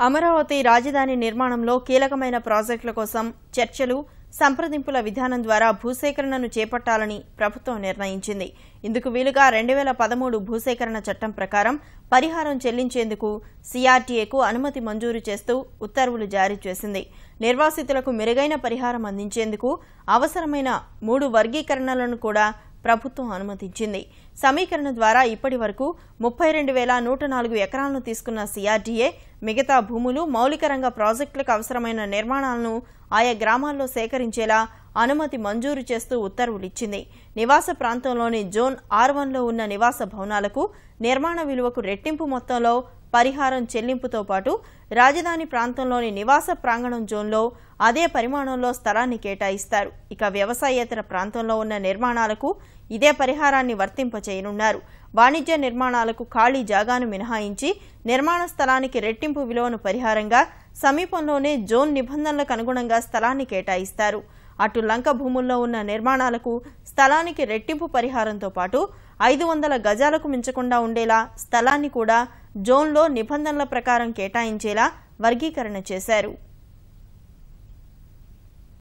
అమరావతి రాజధాని నిర్మాణంలో కీలకమైన ప్రాజెక్టుల కోసం చర్చలు, సంప్రదింపుల విధానం ద్వారా భూసేకరణను చేపట్టాలని ప్రభుత్వం నిర్ణయించింది. ఇందుకు వీలుగా 2013 భూసేకరణ చట్టం ప్రకారం పరిహారం చెల్లించేందుకు సీఆర్టీఏకు అనుమతి మంజూరు చేస్తూ ఉత్తర్వులు జారీ చేసింది. నిర్వాసితులకు మెరుగైన పరిహారం అందించేందుకు అవసరమైన 3 వర్గీకరణలను కూడా ప్రభుత్వం అనుమతించింది. సమీకరణ ద్వారా ఇప్పటి వరకు 32,104 ఎకరాలను తీసుకున్న సీఆర్టీఏ మిగతా భూములు, మౌలిక రంగ ప్రాజెక్టులకు అవసరమైన నిర్మాణాలను ఆయా గ్రామాల్లో సేకరించేలా అనుమతి మంజూరు చేస్తూ ఉత్తర్వులిచ్చింది. నివాస ప్రాంతంలోని జోన్ R1లో ఉన్న నివాస భవనాలకు నిర్మాణ విలువకు రెట్టింపు మొత్తంలో పరిహారం చెల్లింపుతో పాటు రాజధాని ప్రాంతంలోని నివాస ప్రాంగణం జోన్లో అదే పరిమాణంలో స్థలాన్ని కేటాయిస్తారు. ఇక వ్యవసాయేతర ప్రాంతంలో ఉన్న నిర్మాణాలకు ఇదే పరిహారాన్ని వర్తింపచేయనున్నారు. వాణిజ్య నిర్మాణాలకు ఖాళీ జాగాను మినహాయించి నిర్మాణ స్థలానికి రెట్టింపు విలువను పరిహారంగా సమీపంలోనే జోన్ నిబంధనలకు అనుగుణంగా స్థలాన్ని కేటాయిస్తారు. అటు లంక భూముల్లో ఉన్న నిర్మాణాలకు స్థలానికి రెట్టింపు పరిహారంతో పాటు 500 గజాలకు మించకుండా ఉండేలా స్థలాన్ని కూడా జోన్లో నిబంధనల ప్రకారం కేటాయించేలా వర్గీకరణ చేశారు.